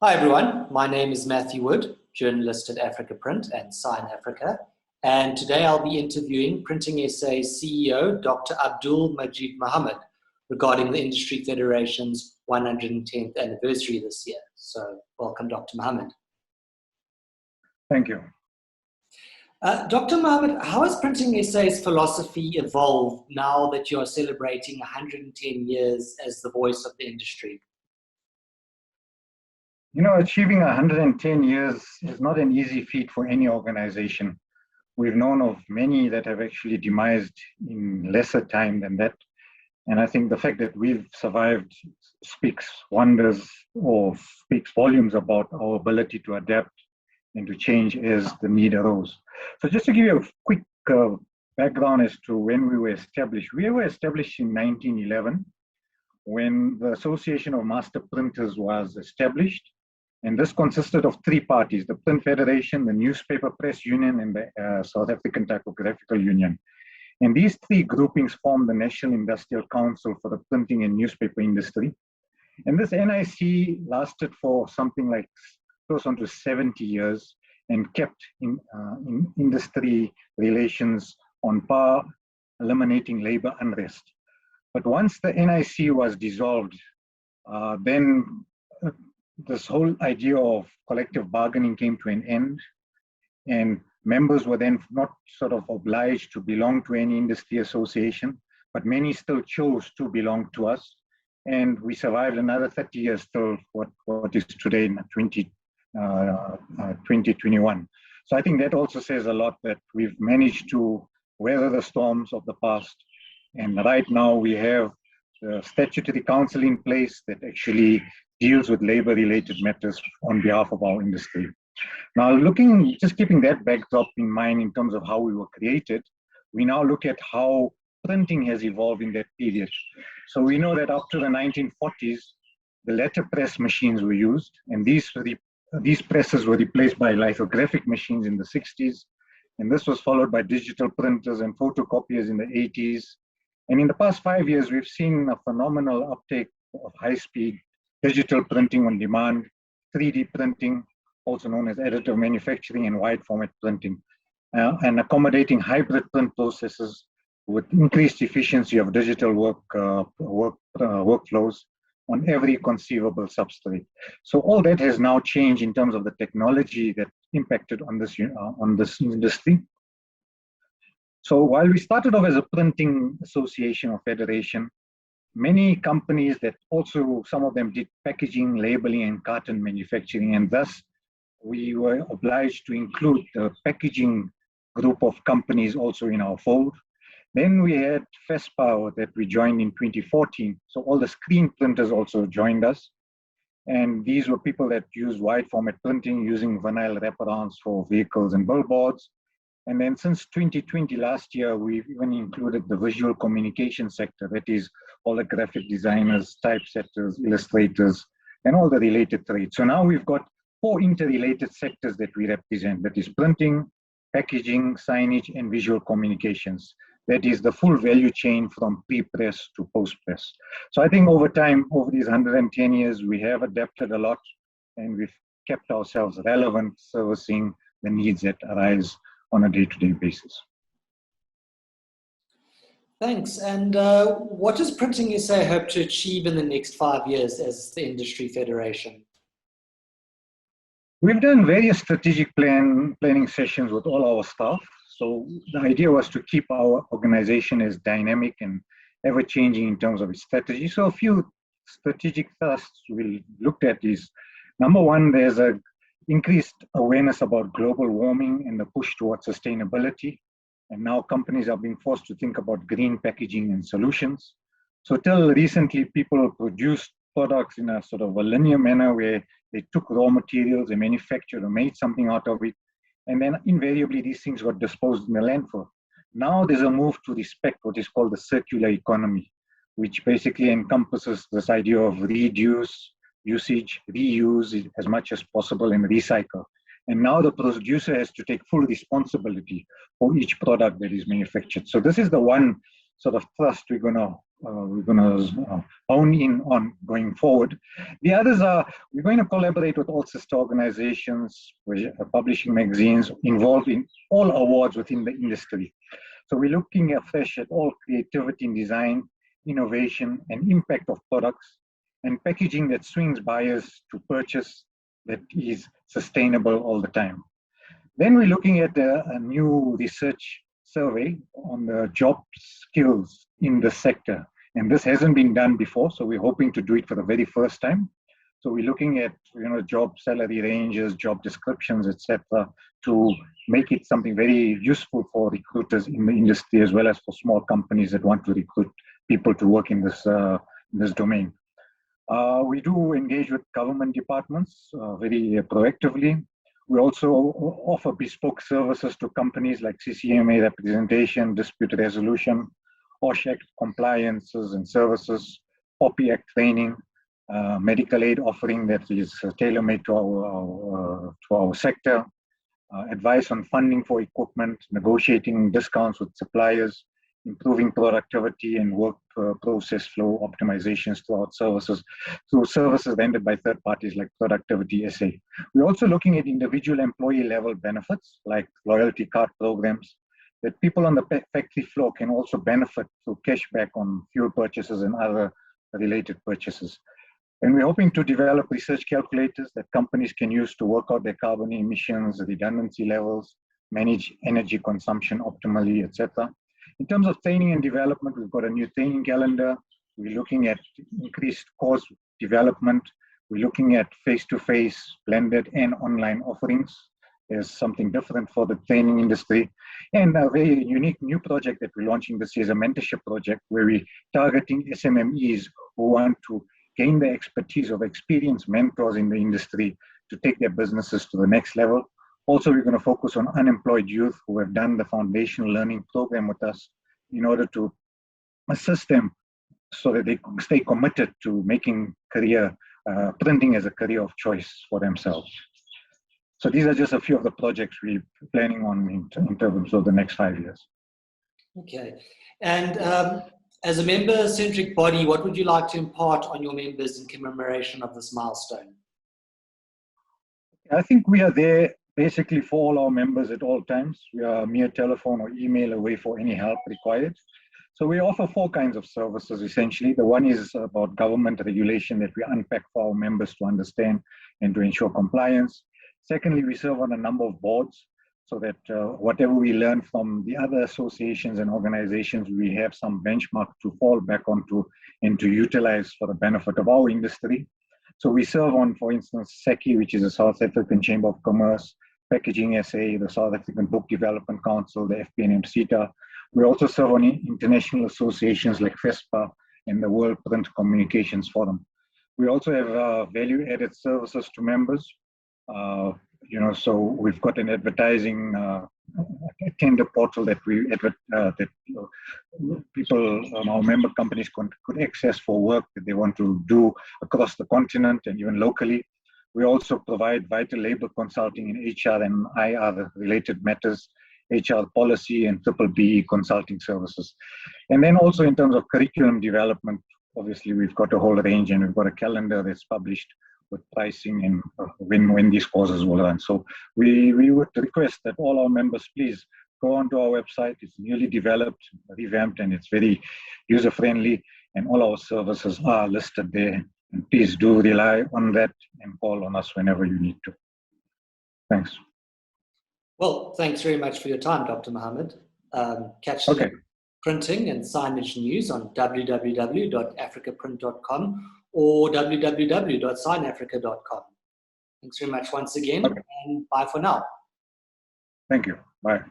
Hi everyone, my name is Matthew Wood, journalist at Africa Print and Sign Africa, and today I'll be interviewing Printing SAs CEO Dr. Abdool Majid Mahomed regarding the Industry Federation's 110th anniversary this year. So welcome, Dr. Mahomed. Thank you. Dr. Mahomed, how has Printing SA's philosophy evolved now that you're celebrating 110 years as the voice of the industry? You know, achieving 110 years is not an easy feat for any organization. We've known of many that have actually demised in lesser time than that. And I think the fact that we've survived speaks wonders or speaks volumes about our ability to adapt and to change as the need arose. So just to give you a quick background as to when we were established. We were established in 1911 when the Association of Master Printers was established. And this consisted of three parties: the Print Federation, the Newspaper Press Union, and the South African Typographical Union. And these three groupings formed the National Industrial Council for the printing and newspaper industry. And this NIC lasted for something like close on to 70 years and kept in industry relations on par, eliminating labor unrest. But once the NIC was dissolved, then this whole idea of collective bargaining came to an end, and members were then not sort of obliged to belong to any industry association, but many still chose to belong to us. And we survived another 30 years till what is today, 2021. So I think that also says a lot that we've managed to weather the storms of the past. And right now we have the statutory council in place that actually deals with labor-related matters on behalf of our industry. Now, just keeping that backdrop in mind in terms of how we were created, we now look at how printing has evolved in that period. So we know that up to the 1940s, the letterpress machines were used, and these presses were replaced by lithographic machines in the 60s, and this was followed by digital printers and photocopiers in the 80s. And in the past 5 years, we've seen a phenomenal uptake of high-speed digital printing on demand, 3D printing, also known as additive manufacturing, and wide format printing, and accommodating hybrid print processes with increased efficiency of digital workflows on every conceivable substrate. So all that has now changed in terms of the technology that impacted on this industry. So while we started off as a printing association or federation, many companies that also, some of them did packaging, labeling, and carton manufacturing, and thus we were obliged to include the packaging group of companies also in our fold. Then we had FESPA that we joined in 2014. So all the screen printers also joined us. And these were people that use wide format printing using vinyl wraparounds for vehicles and billboards. And then since 2020, last year, we've even included the visual communication sector, that is all the graphic designers, typesetters, illustrators, and all the related trades. So now we've got 4 interrelated sectors that we represent, that is printing, packaging, signage, and visual communications. That is the full value chain from pre-press to post-press. So I think over time, over these 110 years, we have adapted a lot, and we've kept ourselves relevant, servicing the needs that arise on a day-to-day basis. Thanks. And what does Printing SA hope to achieve in the next 5 years as the Industry Federation? We've done various strategic planning sessions with all our staff. So the idea was to keep our organization as dynamic and ever-changing in terms of its strategy. So a few strategic thrusts we looked at is, number one, there's a increased awareness about global warming and the push towards sustainability. And now companies are being forced to think about green packaging and solutions. So till recently, people produced products in a sort of a linear manner where they took raw materials, they manufactured or made something out of it, and then invariably these things got disposed in the landfill. Now there's a move to respect what is called the circular economy, which basically encompasses this idea of reduce, usage, reuse as much as possible, and recycle. And now the producer has to take full responsibility for each product that is manufactured. So this is the one sort of thrust we're going to we're going to hone in on going forward. The others are, we're going to collaborate with all sister organizations, publishing magazines involved in all awards within the industry. So we're looking afresh at all creativity in design, innovation, and impact of products, and packaging that swings buyers to purchase that is sustainable all the time. Then we're looking at a new research survey on the job skills in the sector. And this hasn't been done before, so we're hoping to do it for the very first time. So we're looking at job salary ranges, job descriptions, etc., to make it something very useful for recruiters in the industry, as well as for small companies that want to recruit people to work in this domain. We do engage with government departments very proactively. We also offer bespoke services to companies like CCMA representation, dispute resolution, OSH Act compliances and services, POPI Act training, medical aid offering that is tailor-made to our sector, advice on funding for equipment, negotiating discounts with suppliers, improving productivity and work process flow optimizations throughout services, through services rendered by third parties like Productivity SA. We're also looking at individual employee level benefits like loyalty card programs that people on the factory floor can also benefit through cashback on fuel purchases and other related purchases. And we're hoping to develop research calculators that companies can use to work out their carbon emissions, redundancy levels, manage energy consumption optimally, etc. In terms of training and development, we've got a new training calendar. We're looking at increased course development. We're looking at face-to-face, blended and online offerings. There's something different for the training industry. And a very unique new project that we're launching this year is a mentorship project where we're targeting SMMEs who want to gain the expertise of experienced mentors in the industry to take their businesses to the next level. Also, we're going to focus on unemployed youth who have done the foundational learning program with us in order to assist them so that they stay committed to making printing as a career of choice for themselves. So these are just a few of the projects we're planning on in terms of the next 5 years. Okay. And as a member-centric body, what would you like to impart on your members in commemoration of this milestone? I think we are there basically for all our members at all times. We are a mere telephone or email away for any help required. So we offer 4 kinds of services essentially. The one is about government regulation that we unpack for our members to understand and to ensure compliance. Secondly, we serve on a number of boards so that whatever we learn from the other associations and organizations, we have some benchmark to fall back onto and to utilize for the benefit of our industry. So we serve on, for instance, SECI, which is the South African Chamber of Commerce, Packaging SA, the South African Book Development Council, the FPNM CETA. We also serve on international associations like FESPA and the World Print Communications Forum. We also have value-added services to members. So we've got an advertising tender portal that people, our member companies could access for work that they want to do across the continent and even locally. We also provide vital labor consulting in HR and IR related matters, HR policy and BBBE consulting services. And then also in terms of curriculum development, obviously we've got a whole range and we've got a calendar that's published with pricing and when these courses will run. So we would request that all our members please go onto our website. It's newly developed, revamped, and it's very user-friendly, and all our services are listed there. And please do rely on that and call on us whenever you need to. Thanks. Well, thanks very much for your time, Dr. Mahomed. Catch the printing and signage news on www.africaprint.com or www.signafrica.com. Thanks very much once again, and bye for now. Thank you. Bye.